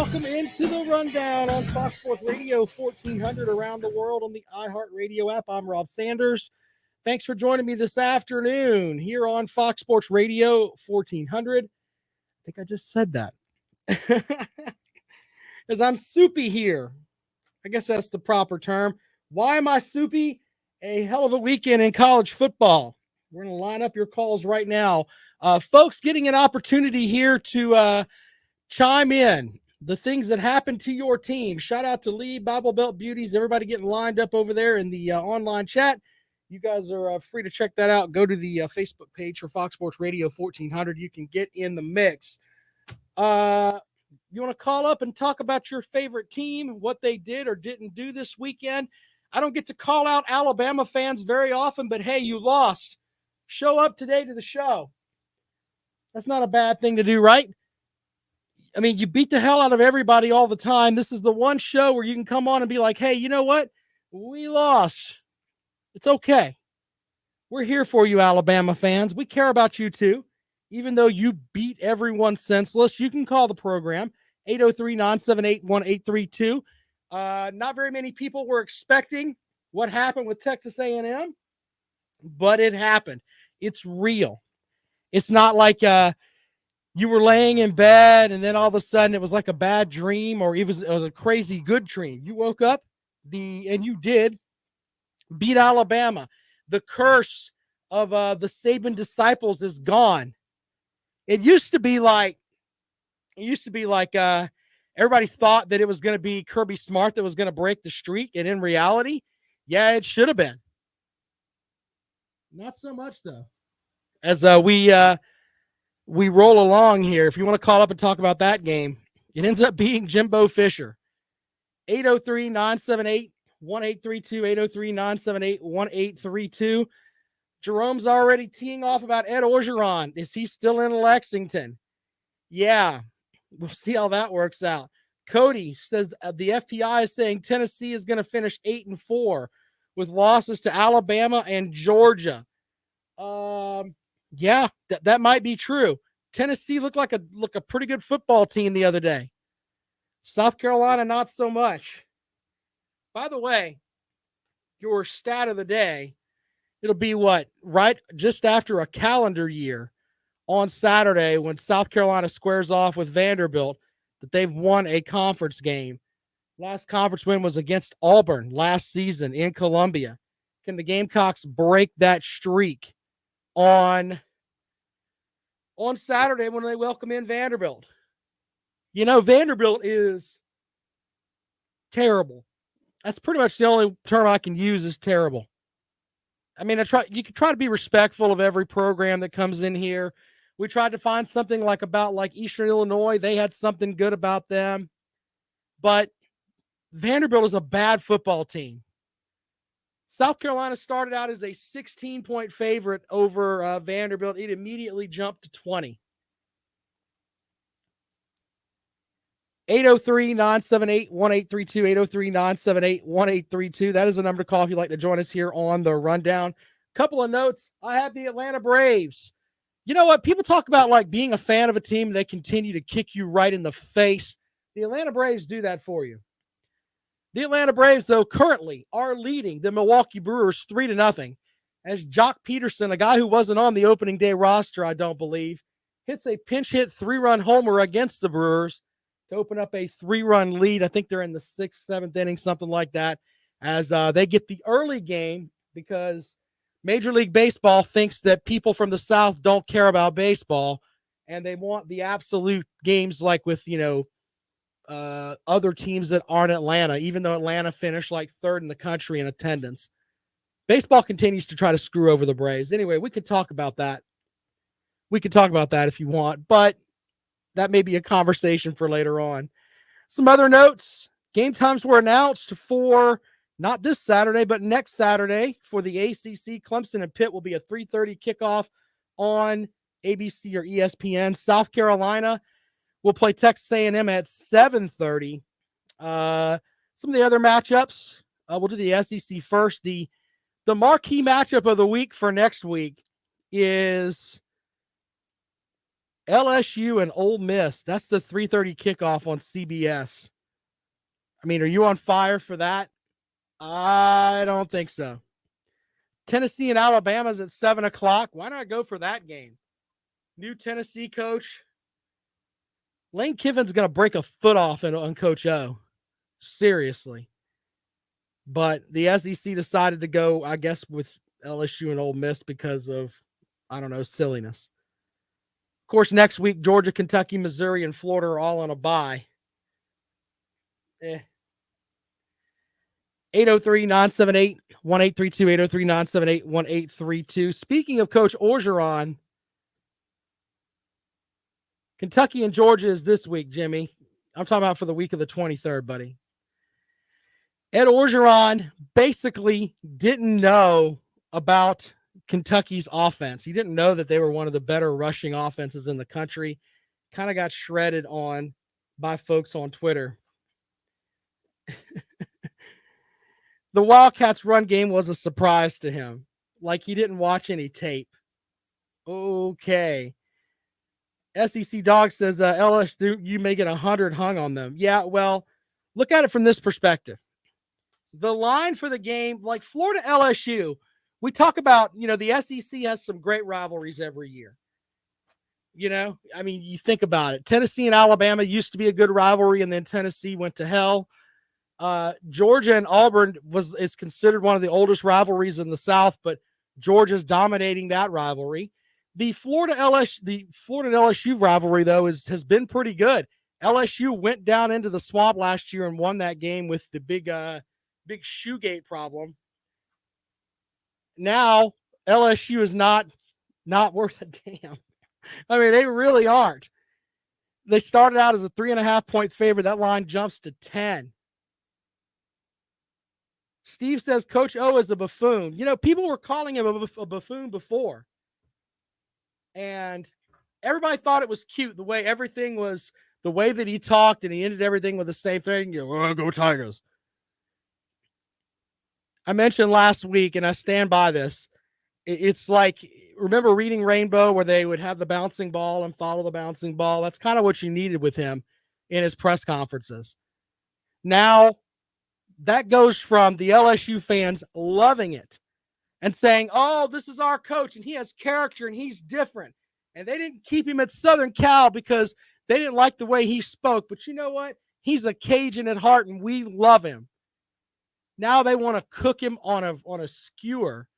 Welcome into the Rundown on Fox Sports Radio 1400 around the world on the iHeartRadio app. I'm Rob Sanders. Thanks for joining me this afternoon here on Fox Sports Radio 1400. I think I just said that. Because I'm soupy here. I guess that's the proper term. Why am I soupy? A hell of a weekend in college football. We're going to line up your calls right now. Folks getting an opportunity here to chime in. The things that happened to your team. Shout out to Lee, Bible Belt Beauties, everybody getting lined up over there in the online chat. You guys are free to check that out. Go to the Facebook page for Fox Sports Radio 1400. You can get in the mix. You want to call up and talk about your favorite team, what they did or didn't do this weekend? I don't get to call out Alabama fans very often, but hey, you lost. Show up today to the show. That's not a bad thing to do, right? I mean, you beat the hell out of everybody all the time. This is the one show where you can come on and be like, hey, you know what? We lost. It's okay. We're here for you, Alabama fans. We care about you too. Even though you beat everyone senseless, you can call the program, 803-978-1832. Not very many people were expecting what happened with Texas A&M, but it happened. It's real. It's not like you were laying in bed and then all of a sudden it was like a bad dream or it was a crazy good dream. You woke up and you did beat Alabama. The curse of the Saban disciples is gone. It used to be like everybody thought that it was going to be Kirby Smart that was going to break the streak. And in reality, yeah, it should have been. Not so much though. As we roll along here. If you want to call up and talk about that game, it ends up being Jimbo Fisher. 803-978-1832, 803-978-1832. Jerome's already teeing off about Ed Orgeron. Is he still in Lexington? Yeah, we'll see how that works out. Cody says the FPI is saying Tennessee is going to finish 8-4 with losses to Alabama and Georgia. Yeah, that might be true. Tennessee looked like a pretty good football team the other day. South Carolina, not so much. By the way, your stat of the day, it'll be what? Right just after a calendar year on Saturday when South Carolina squares off with Vanderbilt that they've won a conference game. Last conference win was against Auburn last season in Columbia. Can the Gamecocks break that streak on Saturday when they welcome in Vanderbilt? You know, Vanderbilt is terrible. That's pretty much the only term I can use is terrible. I mean, you can try to be respectful of every program that comes in here. We tried to find something about Eastern Illinois. They had something good about them. But Vanderbilt is a bad football team. South Carolina started out as a 16-point favorite over Vanderbilt. It immediately jumped to 20. 803-978-1832, 803-978-1832. That is the number to call if you'd like to join us here on the Rundown. Couple of notes. I have the Atlanta Braves. You know what? People talk about being a fan of a team, they continue to kick you right in the face. The Atlanta Braves do that for you. The Atlanta Braves, though, currently are leading the Milwaukee Brewers 3-0 as Jock Peterson, a guy who wasn't on the opening day roster, I don't believe, hits a pinch hit 3-run homer against the Brewers to open up a 3-run lead. I think they're in the 6th, 7th inning, something like that, as they get the early game because Major League Baseball thinks that people from the South don't care about baseball, and they want the absolute games like with, other teams that aren't Atlanta, even though Atlanta finished 3rd in the country in attendance. Baseball continues to try to screw over the Braves. Anyway, we could talk about that. We could talk about that if you want, but that may be a conversation for later on. Some other notes. Game times were announced for not this Saturday, but next Saturday for the ACC. Clemson and Pitt will be a 3:30 kickoff on ABC or ESPN. South Carolina will play Texas A&M at 7:30. Some of the other matchups, we'll do the SEC first. The marquee matchup of the week for next week is LSU and Ole Miss. That's the 3:30 kickoff on CBS. I mean, are you on fire for that? I don't think so. Tennessee and Alabama's at 7 o'clock. Why not go for that game? New Tennessee coach. Lane Kiffin's going to break a foot off on Coach O. Seriously. But the SEC decided to go, I guess, with LSU and Ole Miss because of, I don't know, silliness. Of course, next week, Georgia, Kentucky, Missouri, and Florida are all on a bye. 803-978-1832, 803-978-1832. Speaking of Coach Orgeron, Kentucky and Georgia is this week, Jimmy. I'm talking about for the week of the 23rd, buddy. Ed Orgeron basically didn't know about Kentucky's offense. He didn't know that they were one of the better rushing offenses in the country. Kind of got shredded on by folks on Twitter. The Wildcats' run game was a surprise to him. Like he didn't watch any tape. Okay. SEC Dog says, LSU, you may get 100 hung on them. Yeah, well, look at it from this perspective. The line for the game, like Florida LSU, we talk about, the SEC has some great rivalries every year. I mean, you think about it. Tennessee and Alabama used to be a good rivalry, and then Tennessee went to hell. Georgia and Auburn is considered one of the oldest rivalries in the South, but Georgia's dominating that rivalry. The Florida LSU rivalry, though, has been pretty good. LSU went down into the swamp last year and won that game with the big Shoegate problem. Now LSU is not worth a damn. I mean, they really aren't. They started out as a 3.5-point favorite. That line jumps to 10. Steve says Coach O is a buffoon. People were calling him a buffoon before. And everybody thought it was cute the way that he talked, and he ended everything with the same thing. Go Tigers. I mentioned last week, and I stand by this. It's like, remember Reading Rainbow where they would have the bouncing ball and follow the bouncing ball? That's kind of what you needed with him in his press conferences. Now, that goes from the LSU fans loving it and saying, oh, this is our coach, and he has character, and he's different. And they didn't keep him at Southern Cal because they didn't like the way he spoke. But you know what? He's a Cajun at heart, and we love him. Now they want to cook him on a skewer.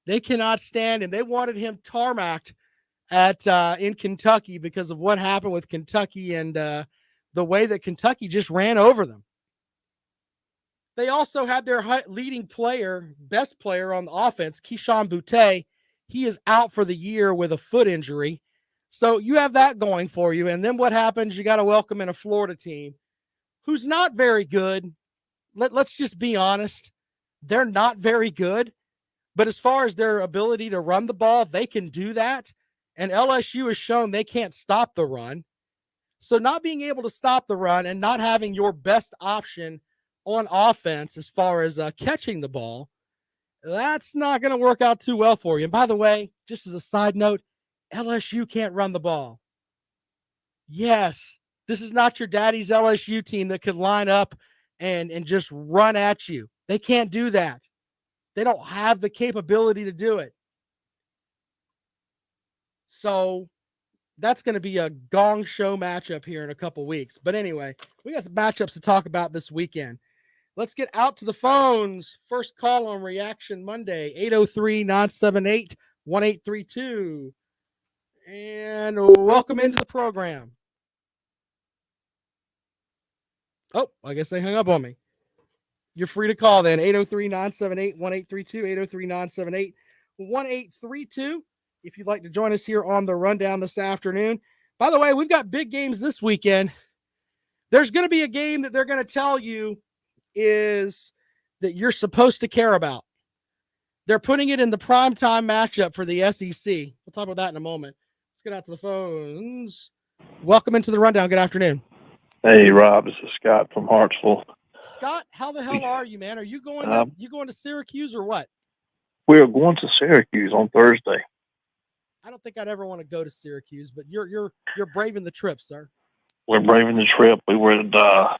They cannot stand him. They wanted him tarmacked in Kentucky because of what happened with Kentucky and the way that Kentucky just ran over them. They also had their leading player, best player on the offense, Keyshawn Boutte. He is out for the year with a foot injury. So you have that going for you. And then what happens? You got to welcome in a Florida team who's not very good. Let's just be honest. They're not very good. But as far as their ability to run the ball, they can do that. And LSU has shown they can't stop the run. So not being able to stop the run and not having your best option on offense as far as catching the ball, that's not going to work out too well for you. And by the way, just as a side note, LSU can't run the ball. Yes, this is not your daddy's LSU team that could line up and just run at you. They can't do that. They don't have the capability to do it. So that's going to be a gong show matchup here in a couple weeks. But anyway, we got the matchups to talk about this weekend. Let's get out to the phones. First call on Reaction Monday, 803-978-1832. And welcome into the program. Oh, I guess they hung up on me. You're free to call then, 803-978-1832, 803-978-1832. If you'd like to join us here on the rundown this afternoon. By the way, we've got big games this weekend. There's going to be a game that they're going to tell you is that you're supposed to care about. They're putting it in the primetime matchup for the SEC. We'll talk about that in a moment. Let's get out to the phones. Welcome into the rundown. Good afternoon. Hey, Rob. This is Scott from Hartsville. Scott, how the hell are you, man? Are you going to Syracuse or what? We are going to Syracuse on Thursday. I don't think I'd ever want to go to Syracuse, but you're braving the trip, sir. We're braving the trip. We were at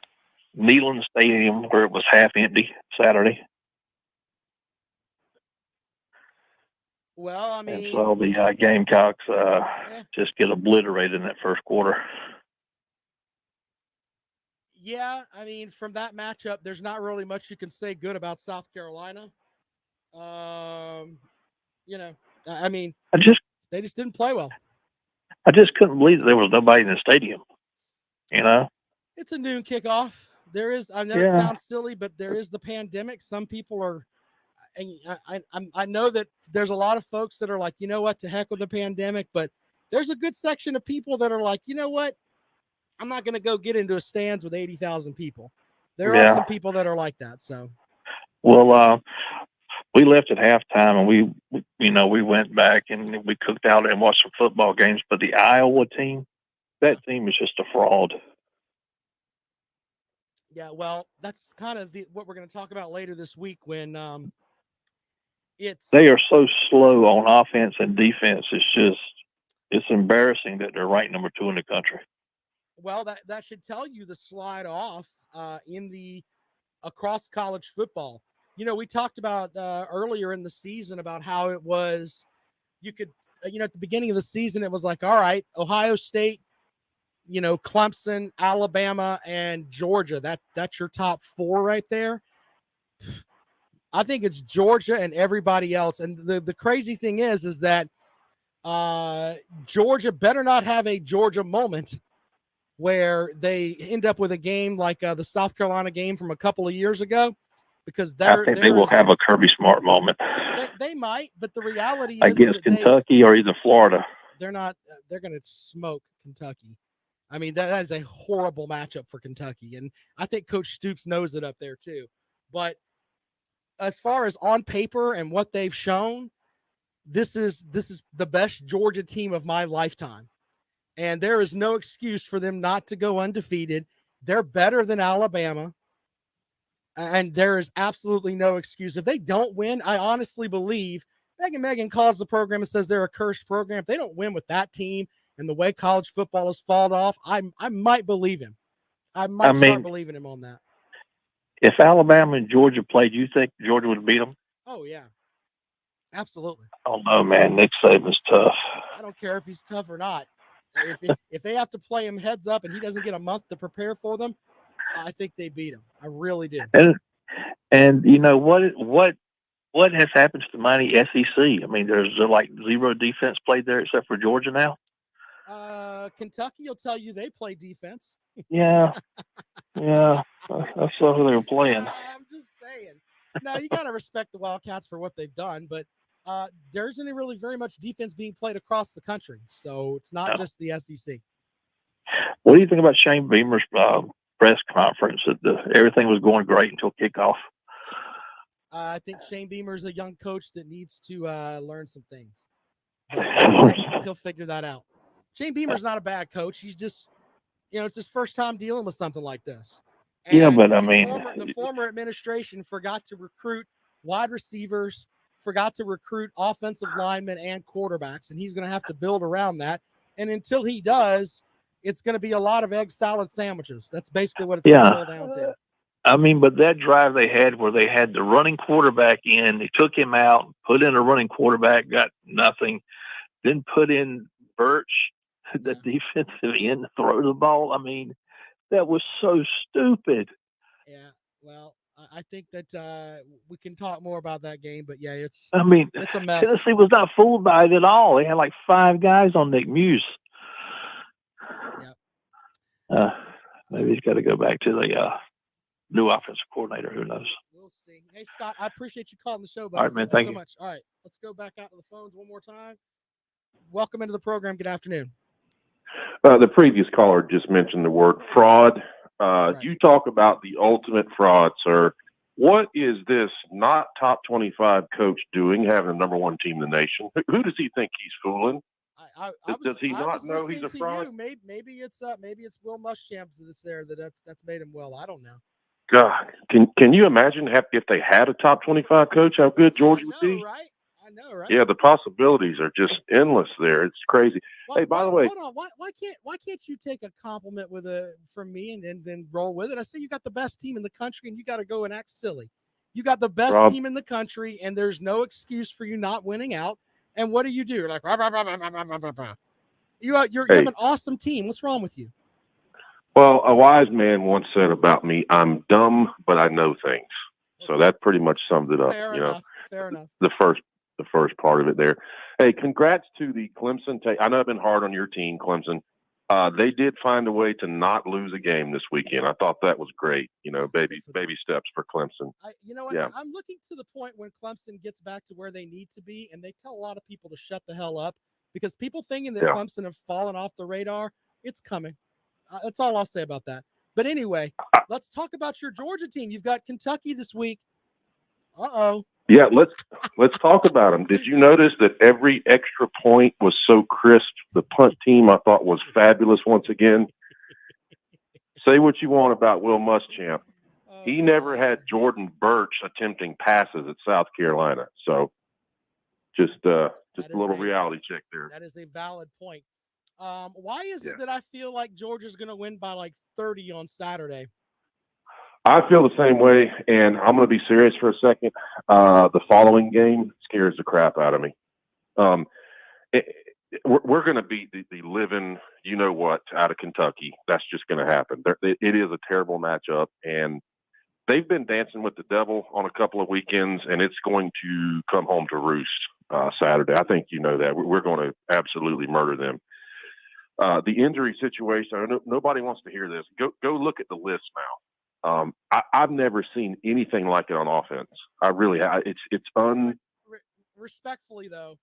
Neyland Stadium where it was half empty Saturday. Well, I And mean, so the Gamecocks just get obliterated in that first quarter. yeah, I mean, from that matchup, there's not really much you can say good about South Carolina. You know, I mean, they just didn't play well. I just couldn't believe that there was nobody in the stadium. You know, it's a noon kickoff. There is, I know it sounds silly, but there is the pandemic. Some people are, and I know that there's a lot of folks that are like, you know what, to heck with the pandemic, but there's a good section of people that are like, you know what, I'm not going to go get into a stands with 80,000 people. There are some people that are like that. So, well, we left at halftime and we went back and we cooked out and watched some football games. But the Iowa team, that team is just a fraud. Yeah, well, that's kind of what we're going to talk about later this week when they are so slow on offense and defense. It's embarrassing that they're ranked number 2 in the country. Well, that should tell you the slide off in the across college football. You know, we talked about earlier in the season about how it was, you could, at the beginning of the season, it was like, all right, Ohio State, Clemson, Alabama, and Georgia. That's your top 4 right there. I think it's Georgia and everybody else. And the crazy thing is that Georgia better not have a Georgia moment where they end up with a game like the South Carolina game from a couple of years ago, because I think they will have a Kirby Smart moment. They might, but the reality is against Kentucky or either Florida. They're not. They're going to smoke Kentucky. I mean, that is a horrible matchup for Kentucky, and I think Coach Stoops knows it up there too. But as far as on paper and what they've shown, this is the best Georgia team of my lifetime. And there is no excuse for them not to go undefeated. They're better than Alabama. And there is absolutely no excuse. If they don't win, I honestly believe Megan calls the program and says they're a cursed program. If they don't win with that team and the way college football has fallen off, I might believe him. I might start believing him on that. If Alabama and Georgia played, do you think Georgia would beat them? Oh, yeah. Absolutely. I don't know, man. Nick Saban's tough. I don't care if he's tough or not. If they have to play him heads up and he doesn't get a month to prepare for them, I think they beat him. I really do. And you know what has happened to the mighty SEC? I mean, there's like zero defense played there except for Georgia now. Kentucky will tell you they play defense. Yeah. That's who they were playing. I'm just saying. No, you got to respect the Wildcats for what they've done, but there isn't really very much defense being played across the country, so it's not just the SEC. What do you think about Shane Beamer's press conference? That everything was going great until kickoff. I think Shane Beamer is a young coach that needs to learn some things. He'll figure that out. Shane Beamer's not a bad coach. He's just, it's his first time dealing with something like this. And but I mean, the former administration forgot to recruit wide receivers, forgot to recruit offensive linemen and quarterbacks, and he's going to have to build around that. And until he does, it's going to be a lot of egg salad sandwiches. That's basically what it's going to boil down to. I mean, but that drive they had where they had the running quarterback in, they took him out, put in a running quarterback, got nothing, then put in Birch, the defensive end, to throw the ball. I mean, that was so stupid. Yeah, well, I think that we can talk more about that game, but it's a mess. Tennessee was not fooled by it at all. They had like 5 guys on Nick Muse. Yep. Maybe he's got to go back to the new offensive coordinator. Who knows? We'll see. Hey, Scott, I appreciate you calling the show, buddy. All right, man. Thank you so much. All right, let's go back out to the phones one more time. Welcome into the program. Good afternoon. The previous caller just mentioned the word fraud. Right. You talk about the ultimate fraud, sir. What is this not top 25 coach doing, having the number 1 team in the nation? Who does he think he's fooling? Does he not know he's a fraud? Maybe it's Will Muschamp that's made him well. I don't know. God, can you imagine if they had a top 25 coach, how good Georgia would be? Right? I know, right? Yeah, the possibilities are just endless there. It's crazy. Hey, by the way, hold on. Why can't you take a compliment from me and then roll with it? I say you got the best team in the country, and you got to go and act silly. You got the best Rob, team in the country, and there's no excuse for you not winning out. And what do? You're like, rah, rah, rah, rah, rah, rah, rah, rah. You have hey, an awesome team. What's wrong with you? well, a wise man once said about me, I'm dumb, but I know things. So that pretty much summed it up. Fair enough. Fair enough. The first part of it there. Hey, congrats to the Clemson. I know I've been hard on your team, Clemson. They did find a way to not lose a game this weekend. I thought that was great. Baby steps for Clemson. You know what? Yeah. I'm looking to the point when Clemson gets back to where they need to be, and they tell a lot of people to shut the hell up because people thinking that Clemson have fallen off the radar, it's coming. That's all I'll say about that. But anyway, let's talk about your Georgia team. You've got Kentucky this week. Uh-oh. Yeah, let's talk about them. Did you notice that every extra point was so crisp? The punt team I thought was fabulous once again. Say what you want about Will Muschamp. He never had Jordan Birch attempting passes at South Carolina. So just a little reality check there. That is a valid point. Why is it that I feel like Georgia's going to win by like 30 on Saturday? I feel the same way, and I'm going to be serious for a second. The following game scares the crap out of me. We're going to beat the living, out of Kentucky. That's just going to happen. It is a terrible matchup, and they've been dancing with the devil on a couple of weekends, and it's going to come home to roost Saturday. I think you know that. We're going to absolutely murder them. The injury situation, nobody wants to hear this. Go look at the list now. I've never seen anything like it on offense. I really have. Respectfully, though,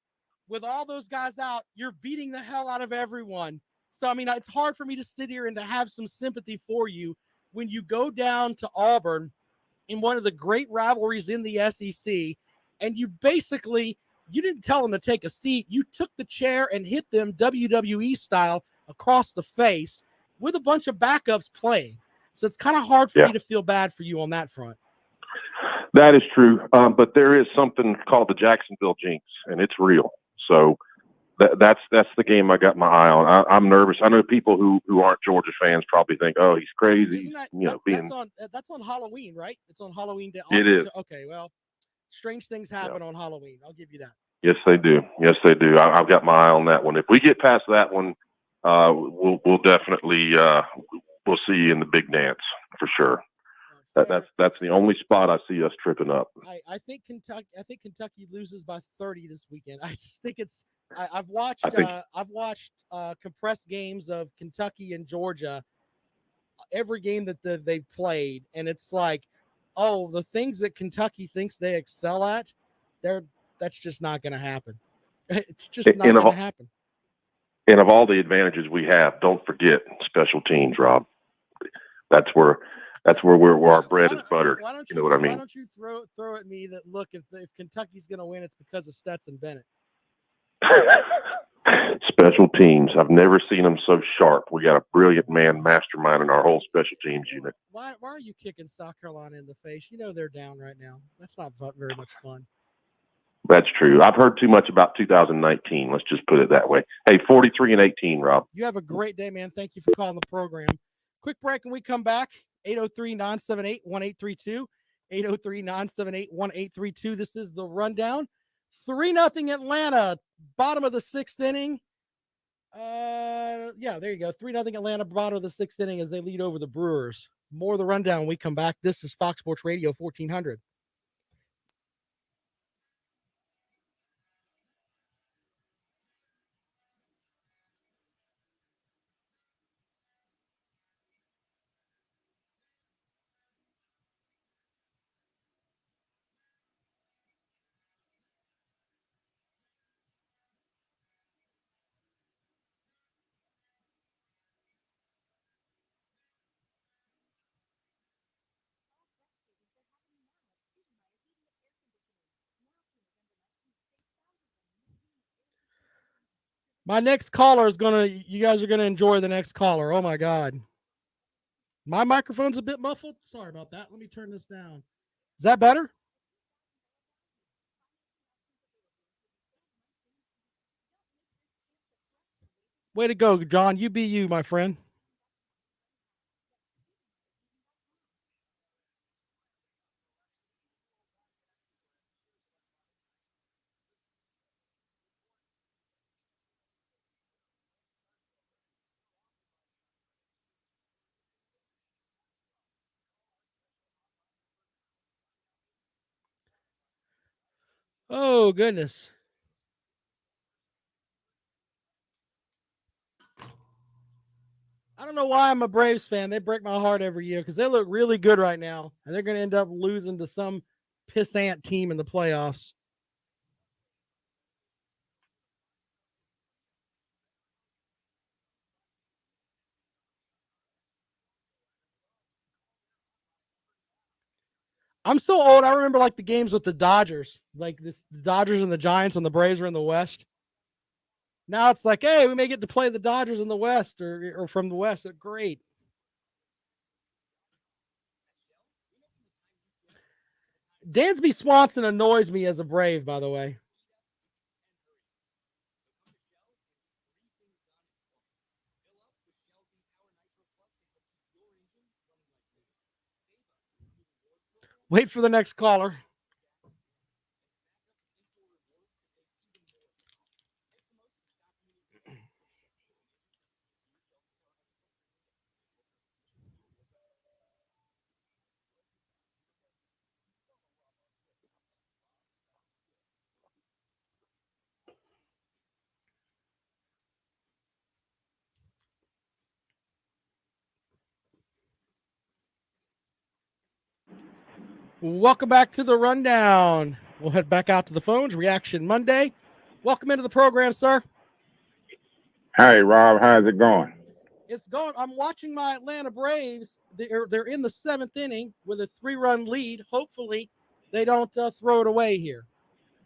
with all those guys out, you're beating the hell out of everyone. So, I mean, it's hard for me to sit here and to have some sympathy for you when you go down to Auburn in one of the great rivalries in the SEC, and you didn't tell them to take a seat. You took the chair and hit them WWE style across the face with a bunch of backups playing. So it's kind of hard for me to feel bad for you on that front. That is true. But there is something called the Jacksonville jinx, and it's real. So that's the game I got my eye on. I'm nervous. I know people who aren't Georgia fans probably think, oh, he's crazy. That's on Halloween, right? It's on Halloween Day. It is. Okay, well, strange things happen on Halloween. I'll give you that. Yes, they do. Yes, they do. I've got my eye on that one. If we get past that one, we'll definitely we'll see you in the big dance for sure. That's the only spot I see us tripping up. I think Kentucky loses by 30 this weekend. I just think it's. I've watched compressed games of Kentucky and Georgia, every game that they've played, and it's like, oh, the things that Kentucky thinks they excel at, that's just not going to happen. It's just not going to happen. And of all the advantages we have, don't forget special teams, Rob. That's where our bread is buttered. You know what I mean? Why don't you throw at me that, look, if Kentucky's going to win, it's because of Stetson Bennett. Special teams. I've never seen them so sharp. We got a brilliant man masterminding our whole special teams unit. Why are you kicking South Carolina in the face? You know they're down right now. That's not very much fun. That's true. I've heard too much about 2019. Let's just put it that way. Hey, 43-18, Rob. You have a great day, man. Thank you for calling the program. Quick break and we come back. 803-978-1832. 803-978-1832. This is the rundown. 3-0 Atlanta, bottom of the sixth inning. There you go. 3-0 Atlanta, bottom of the sixth inning as they lead over the Brewers. More of the rundown when we come back. This is Fox Sports Radio 1400. My next caller you guys are going to enjoy the next caller. Oh my God. My microphone's a bit muffled. Sorry about that. Let me turn this down. Is that better? Way to go, John. You be you, my friend. Oh, goodness. I don't know why I'm a Braves fan. They break my heart every year because they look really good right now, and they're going to end up losing to some pissant team in the playoffs. I'm so old. I remember like the games with the Dodgers, like the Dodgers and the Giants when the Braves were in the West. Now it's like, hey, we may get to play the Dodgers in the West or from the West. They're great. Dansby Swanson annoys me as a Brave, by the way. Wait for the next caller. Welcome back to the rundown. We'll head back out to the phones. Reaction Monday. Welcome into the program, sir. Hey, Rob, how's it going? It's going. I'm watching my Atlanta Braves. They're in the 7th inning with a 3-run lead. Hopefully, they don't throw it away here.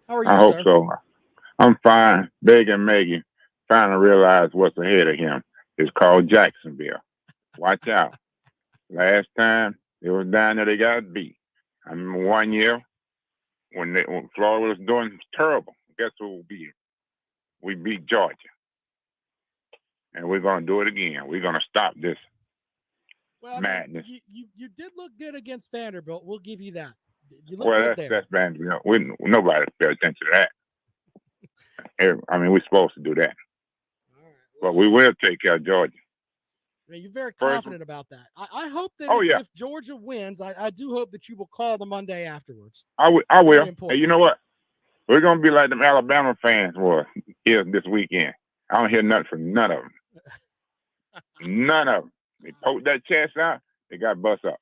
How are you, I hope sir? so. I'm fine. Big and Maggie trying to realize what's ahead of him. It's called Jacksonville. Watch out. Last time it was down there, they got beat. I remember one year when Florida was doing terrible. Guess who we beat? We beat Georgia. And we're going to do it again. We're going to stop this madness. You did look good against Vanderbilt. We'll give you that. You look Well, good that's Vanderbilt. Nobody paid attention to that. I mean, we're supposed to do that. All right. But we will take care of Georgia. Yeah, you're very confident about that. I hope that if Georgia wins, I do hope that you will call the Monday afterwards. I will. Hey, you know what? We're going to be like them Alabama fans were here this weekend. I don't hear nothing from none of them. None of them. They poked that chest out, they got bust up.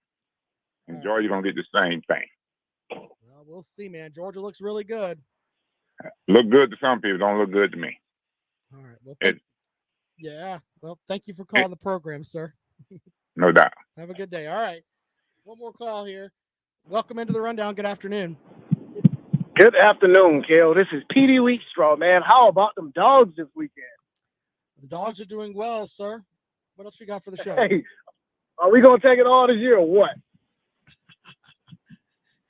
And Georgia going to get the same thing. Well, we'll see, man. Georgia looks really good. Look good to some people. Don't look good to me. All right. Well, thank you for calling the program, sir. No doubt. Have a good day. All right. One more call here. Welcome into the rundown. Good afternoon. Good afternoon, Kel. This is Petey Wheatstraw, man. How about them dogs this weekend? The dogs are doing well, sir. What else you got for the show? Hey, are we going to take it all this year or what?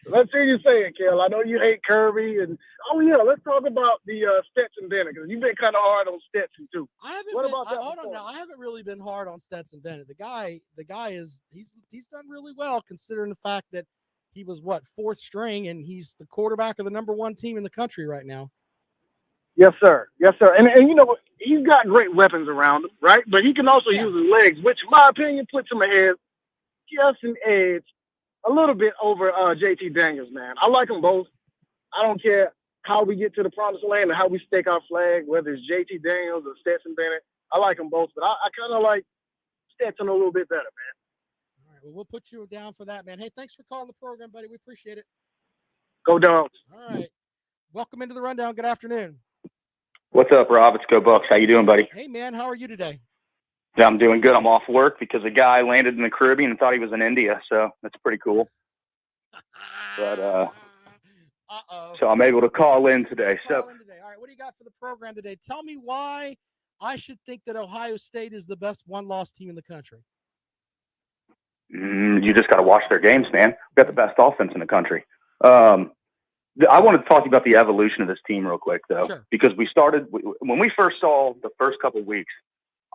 Let's hear you say it, Kel. I know you hate Kirby. Let's talk about the Stetson Bennett, because you've been kind of hard on Stetson, too. I haven't really been hard on Stetson Bennett. The guy is he's done really well considering the fact that he was 4th string and he's the quarterback of the #1 team in the country right now. Yes, sir. Yes, sir. And you know, he's got great weapons around him, right? But he can also use his legs, which, in my opinion, puts him ahead, just an edge, a little bit over JT Daniels, man. I like them both. I don't care how we get to the promised land or how we stake our flag, whether it's JT Daniels or Stetson Bennett. I like them both, but I kind of like Stetson a little bit better, man. All right. Well, we'll put you down for that, man. Hey, thanks for calling the program, buddy. We appreciate it. Go Dogs. All right. Welcome into the rundown. Good afternoon. What's up, Rob? It's Go Bucks. How you doing, buddy? Hey, man. How are you today? Yeah, I'm doing good. I'm off work because a guy landed in the Caribbean and thought he was in India, so that's pretty cool. But so I'm able to call in today. All right, what do you got for the program today? Tell me why I should think that Ohio State is the best one-loss team in the country. You just got to watch their games, man. We've got the best offense in the country. I want to talk to you about the evolution of this team real quick, though, Sure. because when we first saw the first couple of weeks,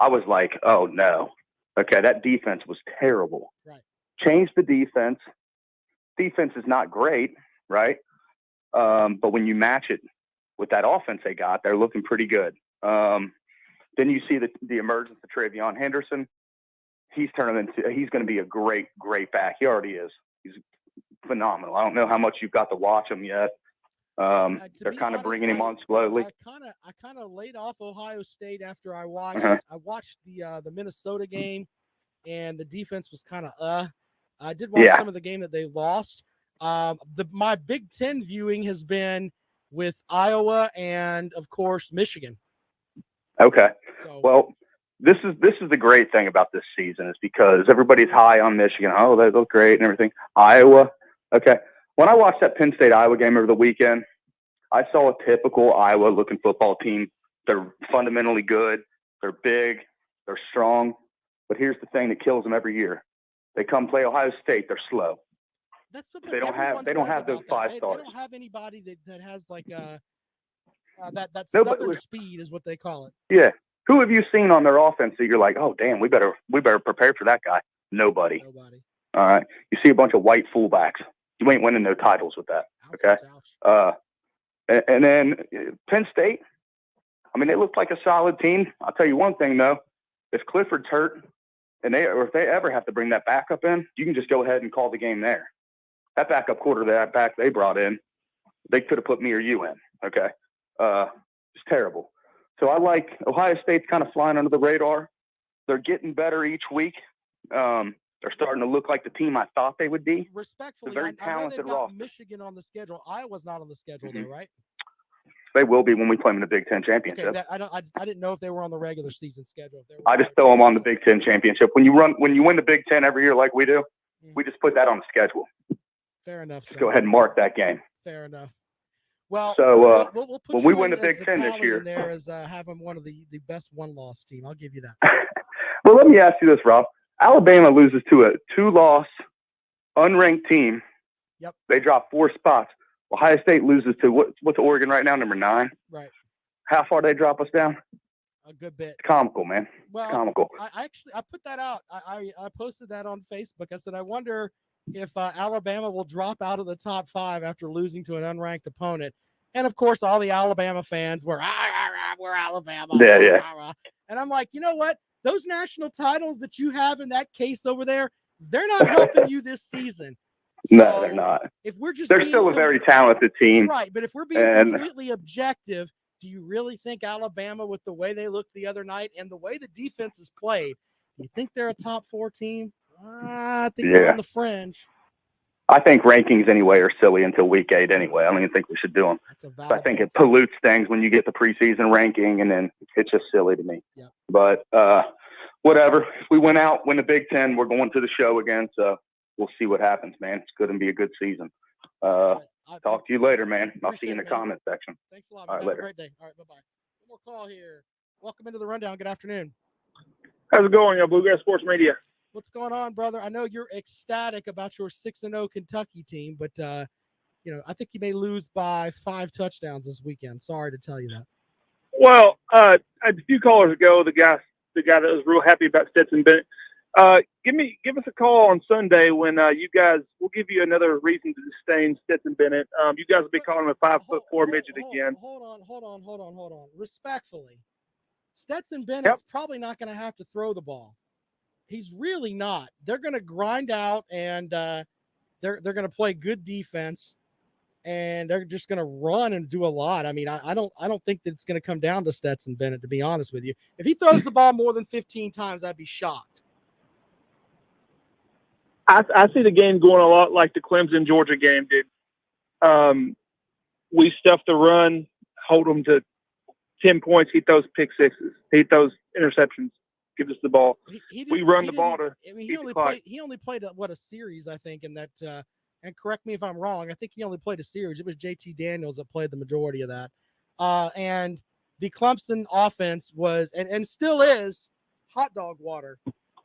I was like, oh no. Okay, that defense was terrible. Right. Change the defense. Defense is not great, right? But when you match it with that offense they got, they're looking pretty good. Then you see the emergence of TreVeyon Henderson. He's going to be a great, great back. He already is. He's phenomenal. I don't know how much you've got to watch him yet. They're kind of bringing him on slowly. I kind of laid off Ohio State after I watched. Uh-huh. I watched the Minnesota game, and the defense was kind of I did watch some of the game that they lost. My Big Ten viewing has been with Iowa and of course Michigan. Okay. So, well, this is the great thing about this season is because everybody's high on Michigan. Oh, they look great and everything. Iowa. Okay. When I watched that Penn State Iowa game over the weekend, I saw a typical Iowa looking football team. They're fundamentally good. They're big. They're strong. But here's the thing that kills them every year. They come play Ohio State. They're slow. That's what they don't have those 5 stars. They don't have anybody that has like that No, southern speed is what they call it. Yeah. Who have you seen on their offense that you're like, oh damn, we better prepare for that guy? Nobody. All right. You see a bunch of white fullbacks. You ain't winning no titles with that. Okay. And then Penn State. I mean, they look like a solid team. I'll tell you one thing though. If Clifford's hurt, if they ever have to bring that backup in, you can just go ahead and call the game there. That backup quarterback they brought in, they could have put me or you in. Okay. It's terrible. So I like Ohio State's kind of flying under the radar. They're getting better each week. They're starting to look like the team I thought they would be. Respectfully, very talented I know they've got roster. Michigan on the schedule. Iowa's not on the schedule though, right? They will be when we play them in the Big Ten championship. Okay, I didn't know if they were on the regular season schedule. I just throw them on the Big Ten championship. When you win the Big Ten every year like we do, we just put that on the schedule. Fair enough. Just go ahead and mark that game. Fair enough. Well, so we'll put when we win the Big Ten this year, there as having one of the best one-loss team. I'll give you that. Well, let me ask you this, Rob. Alabama loses to a 2-loss, unranked team. Yep. They drop 4 spots. Ohio State loses to what's Oregon right now, number 9. Right. How far they drop us down? A good bit. It's comical, man. Well, it's comical. I put that out. I posted that on Facebook. I said I wonder if Alabama will drop out of the top 5 after losing to an unranked opponent. And of course, all the Alabama fans were we're Alabama. Yeah. And I'm like, you know what? Those national titles that you have in that case over there, they're not helping you this season. So no, they're not. If they're still a very talented team, right? But if we're being completely objective, do you really think Alabama, with the way they looked the other night and the way the defense is played, do you think they're a top 4 team? I think they're on the fringe. I think rankings anyway are silly until week 8 anyway. I don't even think we should do them. I think it pollutes things when you get the preseason ranking, and then it's just silly to me. Yeah. But whatever. If we win the Big Ten, we're going to the show again. So we'll see what happens, man. It's going to be a good season. Talk to you later, man. I'll see you in the comment section. Thanks a lot, man. Have a great day. All right, bye-bye. One more call here. Welcome into the Rundown. Good afternoon. How's it going, Bluegrass Sports Media? What's going on, brother? I know you're ecstatic about your 6-0 Kentucky team, but I think you may lose by 5 touchdowns this weekend. Sorry to tell you that. Well, a few callers ago, the guy that was real happy about Stetson Bennett. Give us a call on Sunday when you guys. We'll give you another reason to disdain Stetson Bennett. You guys will be calling him a 5'4" midget again. Hold on. Respectfully, Stetson Bennett's probably not going to have to throw the ball. He's really not. They're going to grind out, and they're going to play good defense, and they're just going to run and do a lot. I mean, I don't think that it's going to come down to Stetson Bennett, to be honest with you. If he throws the ball more than 15 times, I'd be shocked. I see the game going a lot like the Clemson-Georgia game did. We stuff the run, hold them to 10 points. He throws pick sixes. He throws interceptions. Gives us the ball. We run the ball to. I mean, he only played a series, I think, in that. And correct me if I'm wrong. I think he only played a series. It was JT Daniels that played the majority of that. And the Clemson offense was and still is hot dog water.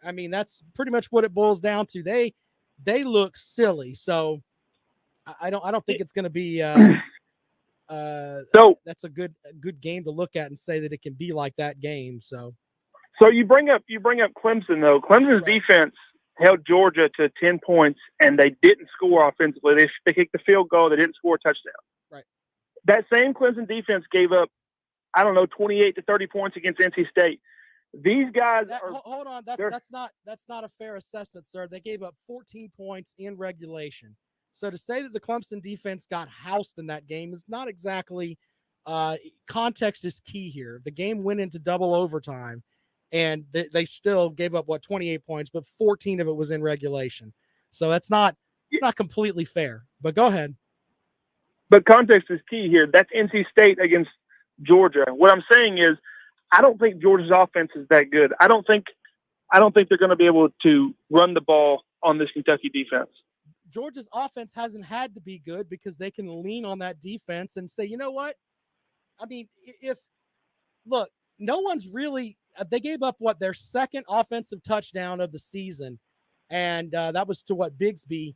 I mean, that's pretty much what it boils down to. They look silly. So I don't think it's going to be. So that's a good game to look at and say that it can be like that game. So. So you bring up Clemson though. Clemson's defense held Georgia to 10 points, and they didn't score offensively. They kicked the field goal. They didn't score a touchdown. Right. That same Clemson defense gave up, 28 to 30 points against NC State. These guys hold on. That's not a fair assessment, sir. They gave up 14 points in regulation. So to say that the Clemson defense got housed in that game is not exactly context is key here. The game went into double overtime, and they still gave up 28 points, but 14 of it was in regulation. So it's not completely fair. But go ahead. But context is key here. That's NC State against Georgia. What I'm saying is, I don't think Georgia's offense is that good. I don't think they're going to be able to run the ball on this Kentucky defense. Georgia's offense hasn't had to be good because they can lean on that defense and say, you know what? I mean, no one's really – they gave up, their second offensive touchdown of the season, and that was to Bigsby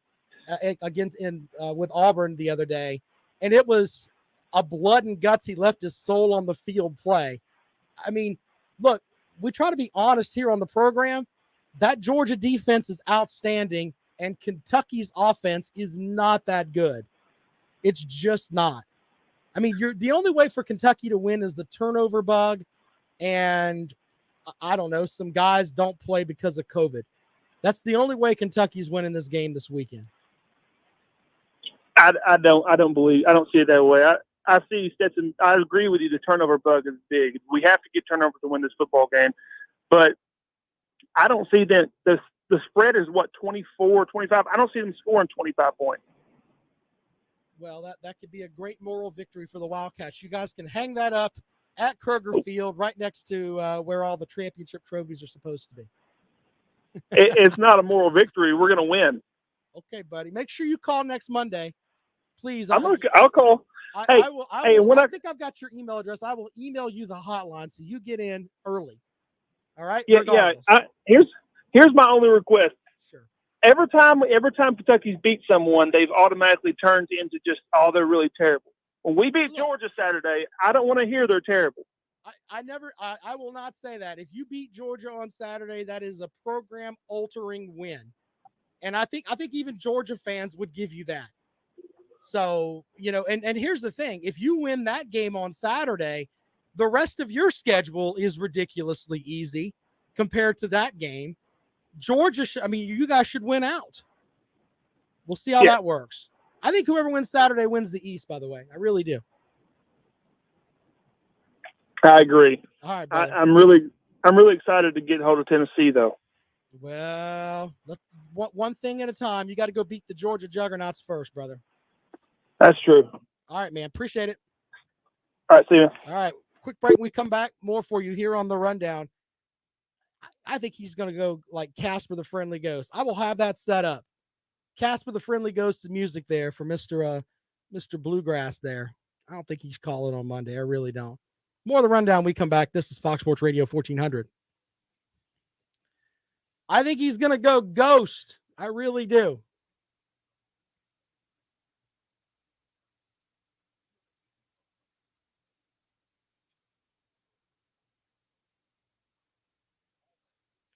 with Auburn the other day, and it was a blood and guts, he left his soul on the field play. I mean, look, we try to be honest here on the program. That Georgia defense is outstanding, and Kentucky's offense is not that good. It's just not. I mean, the only way for Kentucky to win is the turnover bug, and I don't know, some guys don't play because of COVID. That's the only way Kentucky's winning this game this weekend. I don't see it that way. I see Stetson. I agree with you. The turnover bug is big. We have to get turnovers to win this football game, but I don't see that the spread is 24, 25. I don't see them scoring 25 points. Well, that could be a great moral victory for the Wildcats. You guys can hang that up at Kroger Field right next to where all the championship trophies are supposed to be. It's not a moral victory. We're going to win. Okay, buddy. Make sure you call next Monday. Please. I'll call. I think I've got your email address. I will email you the hotline so you get in early. All right? Yeah. Here's my only request. Sure. Every time Kentucky's beat someone, they've automatically turned into just, they're really terrible. When we beat Georgia Saturday, I don't want to hear they're terrible. I will not say that. If you beat Georgia on Saturday, that is a program-altering win. And I think even Georgia fans would give you that. So, and here's the thing. If you win that game on Saturday, the rest of your schedule is ridiculously easy compared to that game. Georgia, you guys should win out. We'll see how that works. I think whoever wins Saturday wins the East, by the way. I really do. I agree. All right, brother. I'm really excited to get hold of Tennessee, though. Well, one thing at a time. You got to go beat the Georgia Juggernauts first, brother. That's true. All right, man. Appreciate it. All right, see you. All right. Quick break. We come back. More for you here on the Rundown. I think he's going to go like Casper the Friendly Ghost. I will have that set up. Casper the Friendly Ghost of music there for Mr. Bluegrass there. I don't think he's calling on Monday. I really don't. More of the Rundown. We come back. This is Fox Sports Radio 1400. I think he's going to go Ghost. I really do.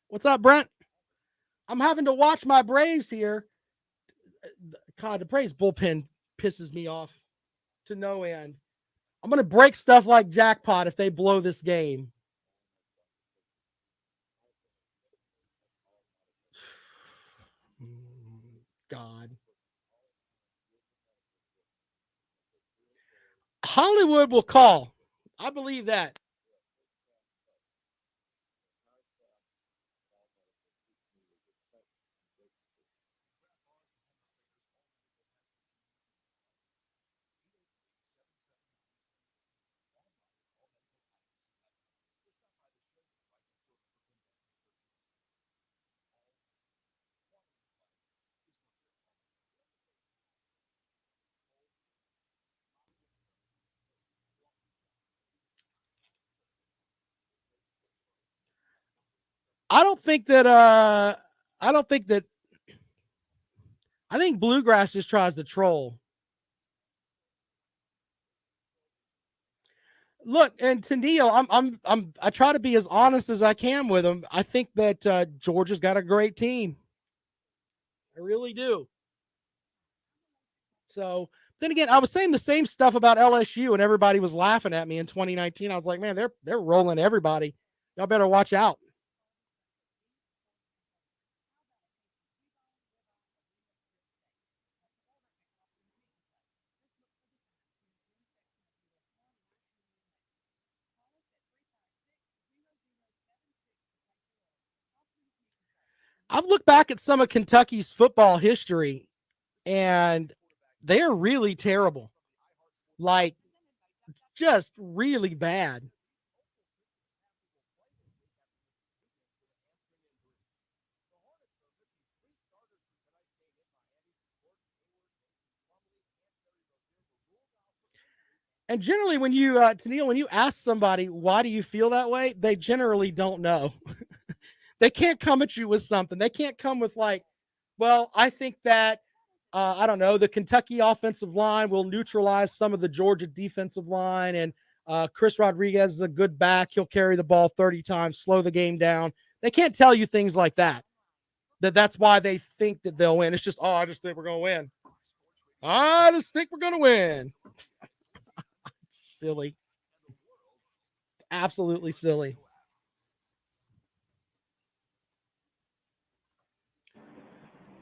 What's up, Brent? I'm having to watch my Braves here. God, the Braves bullpen pisses me off to no end. I'm going to break stuff like jackpot if they blow this game. God. Hollywood will call. I believe that. I think Bluegrass just tries to troll. Look, and to Neil, I try to be as honest as I can with him. I think that Georgia's got a great team. I really do. So then again, I was saying the same stuff about LSU, and everybody was laughing at me in 2019. I was like, man, they're rolling everybody. Y'all better watch out. I've looked back at some of Kentucky's football history, and they're really terrible. Like, just really bad. And generally, when you, Tennille, when you ask somebody, why do you feel that way? They generally don't know. They can't come at you with something. They can't come with like, well, I think that, I don't know, the Kentucky offensive line will neutralize some of the Georgia defensive line. And Chris Rodriguez is a good back. He'll carry the ball 30 times, slow the game down. They can't tell you things like that. That's why they think that they'll win. It's just, I just think we're going to win. I just think we're going to win. Silly. Absolutely silly.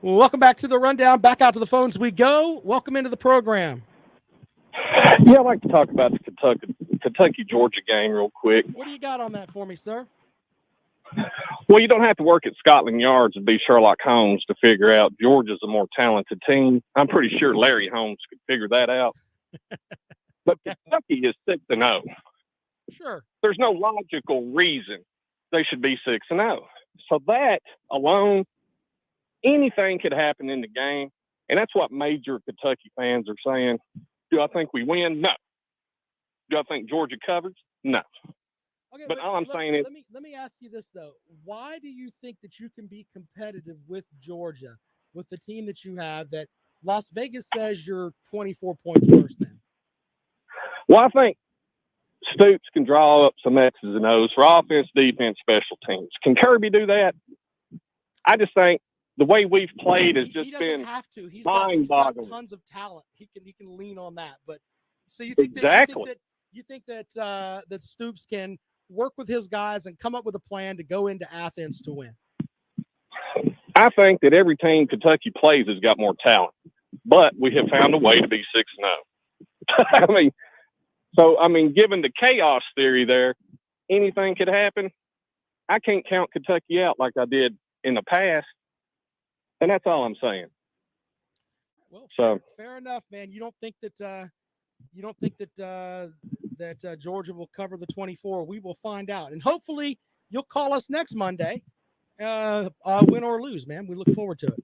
Welcome back to the rundown. Back out to the phones we go. Welcome into the program. Yeah, I'd like to talk about the Kentucky-Georgia game real quick. What do you got on that for me, sir? Well, you don't have to work at Scotland Yards and be Sherlock Holmes to figure out Georgia's a more talented team. I'm pretty sure Larry Holmes could figure that out. But Kentucky is 6-0. Sure. There's no logical reason they should be 6-0. So that alone, anything could happen in the game. And that's what major Kentucky fans are saying. Do I think we win? No. Do I think Georgia covers? No. Okay, but all I'm saying is, let me ask you this though: why do you think that you can be competitive with Georgia, with the team that you have? That Las Vegas says you're 24 points worse than. Well, I think Stoops can draw up some X's and O's for offense, defense, special teams. Can Kirby do that? I just think the way we've played has just been have to. He's mind-boggling. got tons of talent. He can lean on that. But so you think exactly. that Stoops can work with his guys and come up with a plan to go into Athens to win? I think that every team Kentucky plays has got more talent, but we have found a way to be 6-0. I mean, given the chaos theory there, anything could happen. I can't count Kentucky out like I did in the past, and that's all I'm saying. Well, fair enough, man. You don't think that that Georgia will cover the 24? We will find out, and hopefully you'll call us next Monday, win or lose, man. We look forward to it.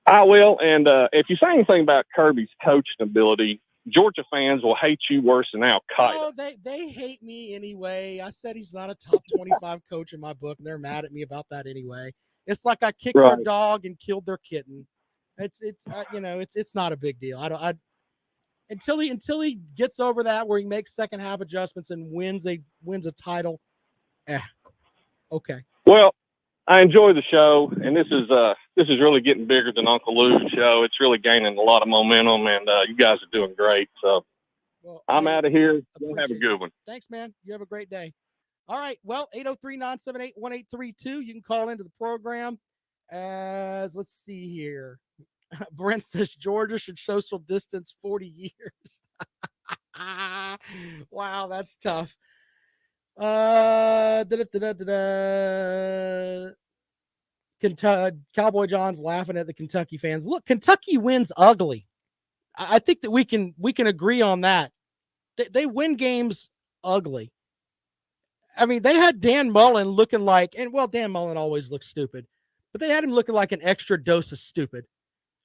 I will, and if you say anything about Kirby's coaching ability, Georgia fans will hate you worse than Al Qaeda. Oh, they hate me anyway. I said he's not a top 25 coach in my book, and they're mad at me about that anyway. It's like I kicked their dog and killed their kitten. It's not a big deal. Until he gets over that, where he makes second half adjustments and wins a title. Okay. Well, I enjoy the show, and this is really getting bigger than Uncle Lou's show. It's really gaining a lot of momentum, and you guys are doing great. So I'm out of here. Y'all have a good one. Thanks, man. You have a great day. All right. Well, 803-978-1832. You can call into the program. Let's see here. Brent says Georgia should social distance 40 years. Wow, that's tough. Cowboy John's laughing at the Kentucky fans. Look, Kentucky wins ugly. I think that we can agree on that. They win games ugly. I mean, they had Dan Mullen looking like, Dan Mullen always looks stupid, but they had him looking like an extra dose of stupid.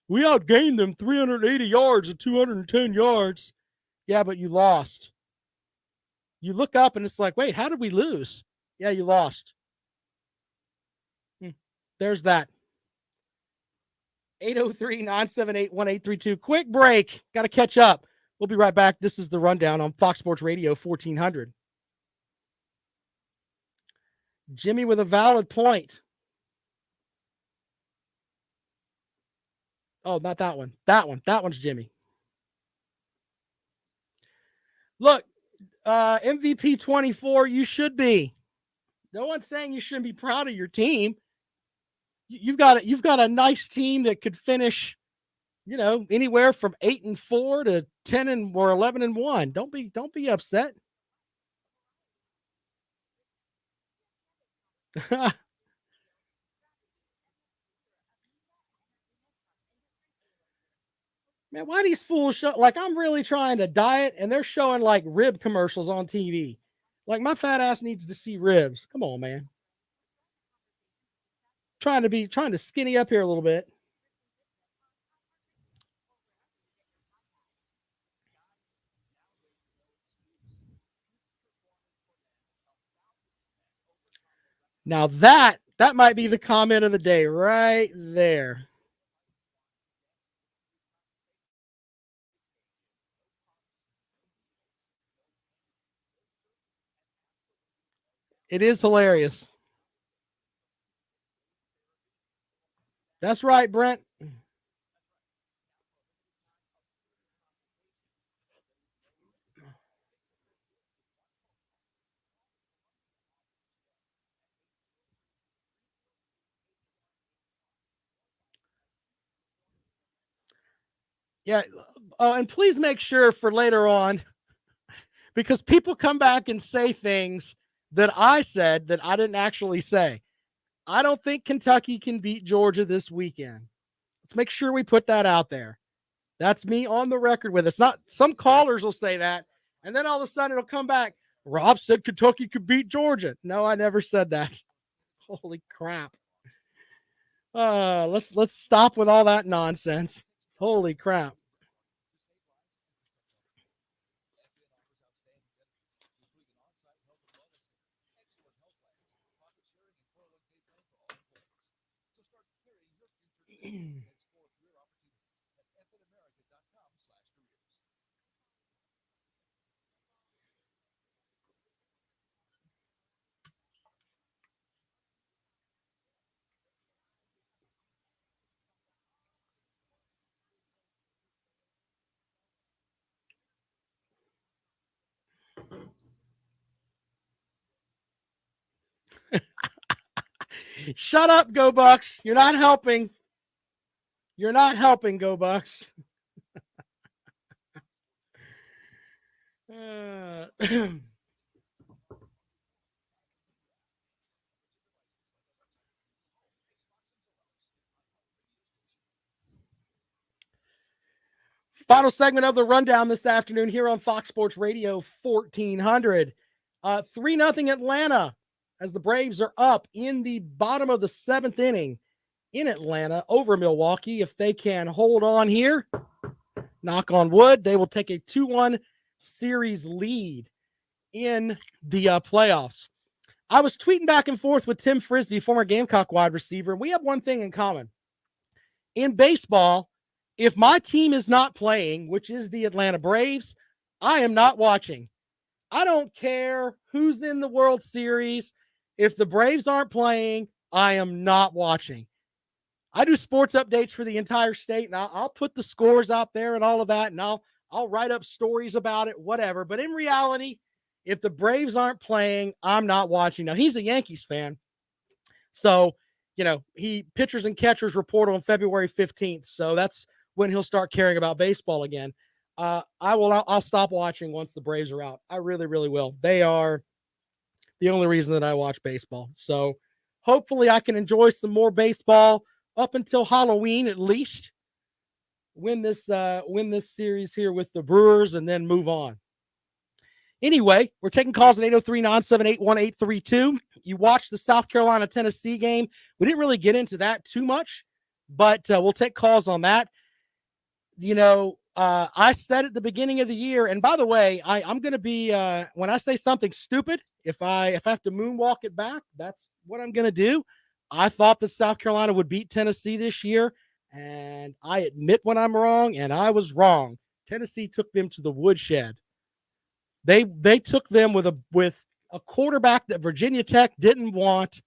We outgained them 380 yards and 210 yards. Yeah, but you lost. You look up and it's like, wait, how did we lose? Yeah, you lost. There's that. 803-978-1832. Quick break. Got to catch up. We'll be right back. This is the Rundown on Fox Sports Radio 1400. Jimmy with a valid point. Oh, not that one. That one. That one's Jimmy. Look, MVP 24, you should be. No one's saying you shouldn't be proud of your team. You've got a nice team that could finish, anywhere from 8-4 to 10 or 11-1. Don't be upset. Man, why these fools show like I'm really trying to diet and they're showing like rib commercials on TV? Like my fat ass needs to see ribs. Come on, man. Trying to skinny up here a little bit. Now that might be the comment of the day right there. It is hilarious. That's right, Brent. Yeah. Oh, and please make sure for later on, because people come back and say things that I said that I didn't actually say. I don't think Kentucky can beat Georgia this weekend. Let's make sure we put that out there. That's me on the record with us. Not some callers will say that, and then all of a sudden it'll come back. Rob said Kentucky could beat Georgia. No, I never said that. Holy crap. Let's stop with all that nonsense. Holy crap. Shut up, Go Bucks. You're not helping. You're not helping, Go Bucks. Final segment of the rundown this afternoon here on Fox Sports Radio 1400. 3-0 Atlanta as the Braves are up in the bottom of the 7th inning in Atlanta over Milwaukee. If they can hold on here, knock on wood, they will take a 2-1 series lead in the playoffs. I was tweeting back and forth with Tim Frisbee, former Gamecock wide receiver, and we have one thing in common. In baseball, if my team is not playing, which is the Atlanta Braves, I am not watching. I don't care who's in the World Series. If the Braves aren't playing, I am not watching. I do sports updates for the entire state, and I'll put the scores out there and all of that, and I'll write up stories about it, whatever. But in reality, if the Braves aren't playing, I'm not watching. Now, he's a Yankees fan. So, he pitchers and catchers report on February 15th. So that's when he'll start caring about baseball again. I'll stop watching once the Braves are out. I really, really will. They are the only reason that I watch baseball. So hopefully I can enjoy some more baseball up until Halloween, at least win this series here with the Brewers and then move on. Anyway, we're taking calls at 803-978-1832. You watched the South Carolina-Tennessee game. We didn't really get into that too much, but we'll take calls on that. I said at the beginning of the year, and by the way, I'm going to be, when I say something stupid, if I have to moonwalk it back, that's what I'm going to do. I thought that South Carolina would beat Tennessee this year, and I admit when I'm wrong, and I was wrong. Tennessee took them to the woodshed. They took them with a quarterback that Virginia Tech didn't want,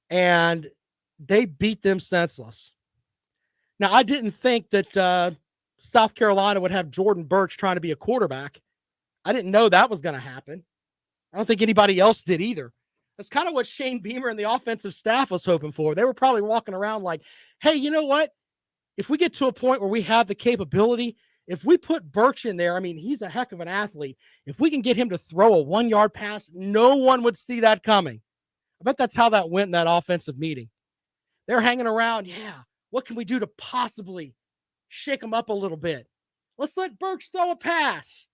and they beat them senseless. Now, I didn't think that South Carolina would have Jordan Burch trying to be a quarterback. I didn't know that was going to happen. I don't think anybody else did either. That's kind of what Shane Beamer and the offensive staff was hoping for. They were probably walking around like, hey, you know what? If we get to a point where we have the capability, if we put Burch in there, I mean, he's a heck of an athlete. If we can get him to throw a 1-yard pass, no one would see that coming. I bet that's how that went in that offensive meeting. They're hanging around. Yeah, what can we do to possibly shake them up a little bit? Let's let Burch throw a pass.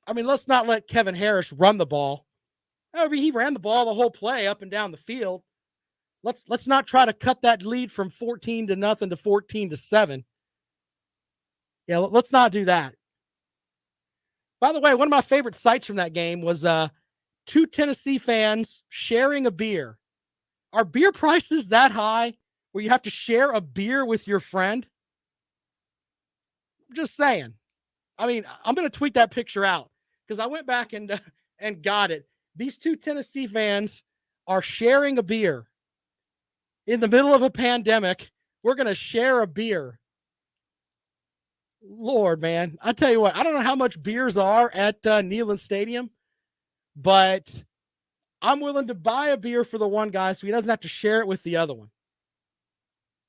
I mean, let's not let Kevin Harris run the ball. I mean, he ran the ball the whole play up and down the field. Let's not try to cut that lead from 14-0 to 14-7. Yeah, let's not do that. By the way, one of my favorite sights from that game was two Tennessee fans sharing a beer. Are beer prices that high where you have to share a beer with your friend? I'm just saying. I mean, I'm going to tweet that picture out because I went back and got it. These two Tennessee fans are sharing a beer. In the middle of a pandemic, we're going to share a beer. Lord, man. I tell you what, I don't know how much beers are at Neyland Stadium, but I'm willing to buy a beer for the one guy so he doesn't have to share it with the other one.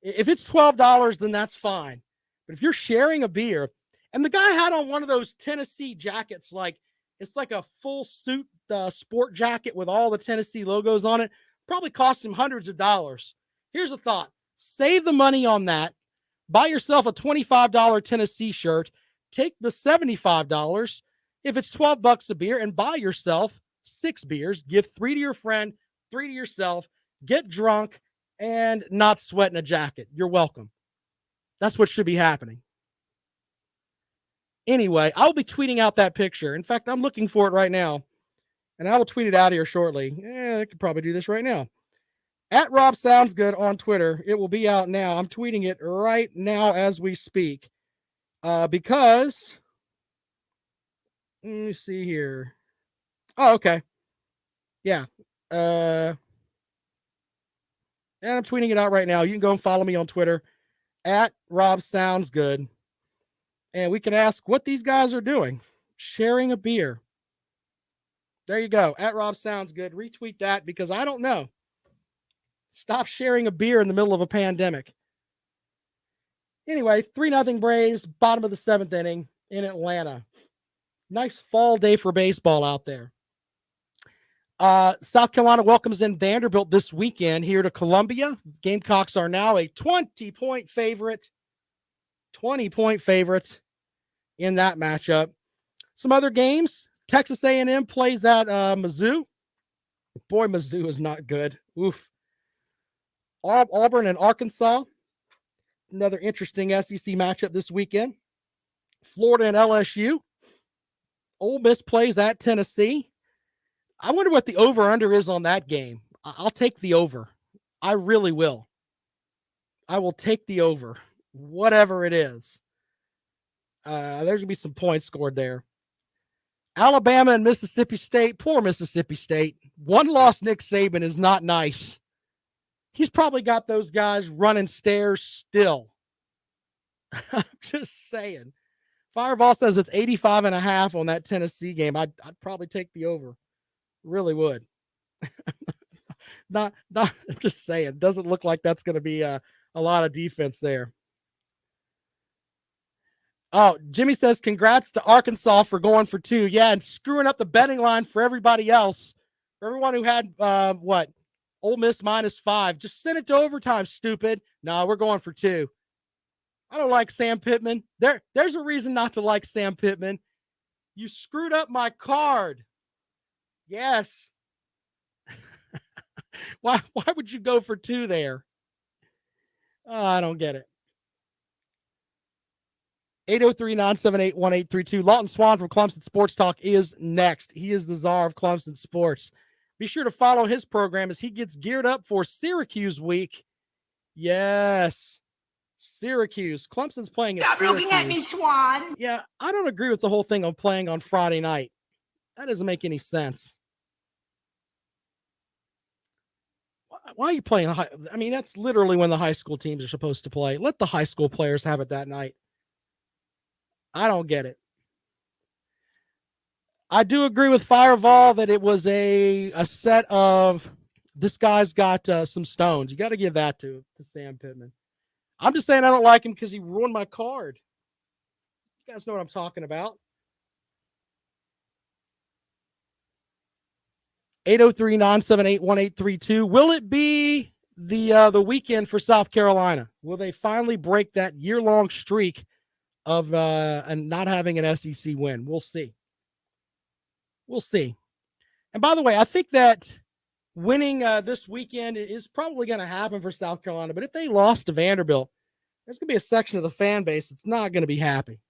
If it's $12, then that's fine. But if you're sharing a beer, and the guy had on one of those Tennessee jackets, like it's like a full suit sport jacket with all the Tennessee logos on it, probably cost him hundreds of dollars. Here's a thought. Save the money on that. Buy yourself a $25 Tennessee shirt. Take the $75 if it's $12 a beer and buy yourself 6 beers. Give 3 to your friend, 3 to yourself. Get drunk and not sweat in a jacket. You're welcome. That's what should be happening. Anyway, I'll be tweeting out that picture. In fact, I'm looking for it right now, and I will tweet it out here shortly. I could probably do this right now. At Rob Sounds Good on Twitter. It will be out now. I'm tweeting it right now as we speak. Because, let me see here. Oh, okay. Yeah. And I'm tweeting it out right now. You can go and follow me on Twitter at Rob Sounds Good. And we can ask what these guys are doing. Sharing a beer. There you go. At Rob Sounds Good. Retweet that because I don't know. Stop sharing a beer in the middle of a pandemic. Anyway, 3-0 Braves, bottom of the 7th inning in Atlanta. Nice fall day for baseball out there. South Carolina welcomes in Vanderbilt this weekend here to Columbia. Gamecocks are now a 20-point favorite. 20-point favorite in that matchup. Some other games. Texas A&M plays at Mizzou. Boy, Mizzou is not good. Oof. Auburn and Arkansas. Another interesting SEC matchup this weekend. Florida and LSU. Ole Miss plays at Tennessee. I wonder what the over-under is on that game. I'll take the over. I really will. I will take the over. Whatever it is. There's going to be some points scored there. Alabama and Mississippi State. Poor Mississippi State. One loss Nick Saban is not nice. He's probably got those guys running stairs still. I'm just saying. Fireball says it's 85.5 on that Tennessee game. I'd probably take the over. Really would. not I'm just saying. Doesn't look like that's going to be a lot of defense there. Oh, Jimmy says, congrats to Arkansas for going for 2. Yeah, and screwing up the betting line for everybody else. For everyone who had, Ole Miss -5. Just send it to overtime, stupid. No, we're going for 2. I don't like Sam Pittman. There's a reason not to like Sam Pittman. You screwed up my card. Yes. Why would you go for 2 there? Oh, I don't get it. 803-978-1832. Lawton Swan from Clemson Sports Talk is next. He is the czar of Clemson sports. Be sure to follow his program as he gets geared up for Syracuse week. Yes. Syracuse. Clemson's playing at Stop Syracuse. looking at me, Swan. Yeah, I don't agree with the whole thing on playing on Friday night. That doesn't make any sense. Why are you playing? I mean, that's literally when the high school teams are supposed to play. Let the high school players have it that night. I don't get it. I do agree with Fireval that it was a set of, this guy's got some stones. You got to give that to Sam Pittman. I'm just saying I don't like him because he ruined my card. You guys know what I'm talking about. 803-978-1832. Will it be the weekend for South Carolina? Will they finally break that year-long streak of and not having an SEC win? We'll see. We'll see. And by the way, I think that winning this weekend is probably going to happen for South Carolina. But if they lost to Vanderbilt, there's going to be a section of the fan base that's not going to be happy.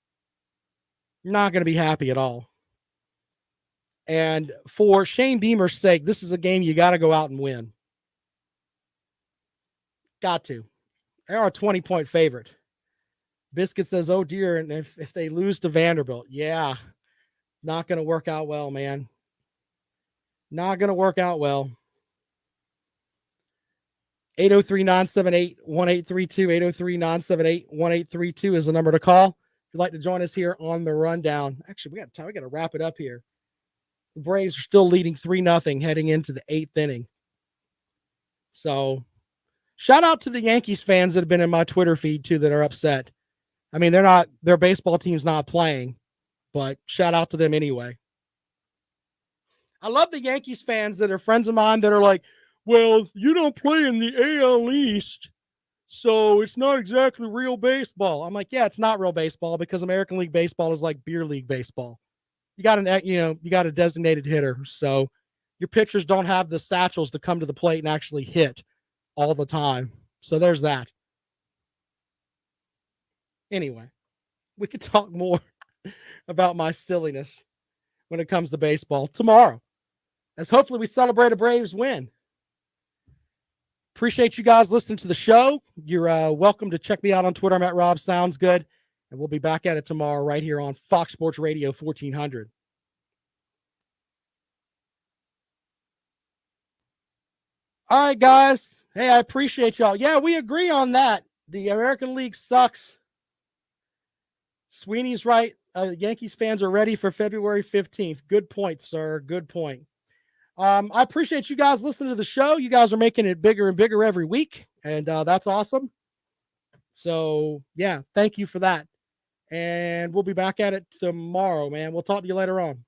Not going to be happy at all. And for Shane Beamer's sake, this is a game you got to go out and win. Got to. They are a 20-point favorite. Biscuit says, oh, dear, and if they lose to Vanderbilt, yeah, not going to work out well, man. Not going to work out well. 803-978-1832, 803-978-1832 is the number to call. If you'd like to join us here on the rundown. Actually, we got time. We got to wrap it up here. The Braves are still leading 3-0 heading into the 8th inning. So shout out to the Yankees fans that have been in my Twitter feed too that are upset. I mean, their baseball team's not playing, but shout out to them anyway. I love the Yankees fans that are friends of mine that are like, well, you don't play in the AL East, so it's not exactly real baseball. I'm like, yeah, it's not real baseball because American League Baseball is like beer league baseball. You got a designated hitter, so your pitchers don't have the satchels to come to the plate and actually hit all the time. So there's that. Anyway, we could talk more about my silliness when it comes to baseball tomorrow, as hopefully we celebrate a Braves win. Appreciate you guys listening to the show. You're welcome to check me out on Twitter. I'm at Rob Sounds Good. And we'll be back at it tomorrow right here on Fox Sports Radio 1400. All right, guys. Hey, I appreciate y'all. Yeah, we agree on that. The American League sucks. Sweeney's right. Yankees fans are ready for February 15th. Good point, sir. Good point. I appreciate you guys listening to the show. You guys are making it bigger and bigger every week, and that's awesome. So, yeah, thank you for that. And we'll be back at it tomorrow, man. We'll talk to you later on.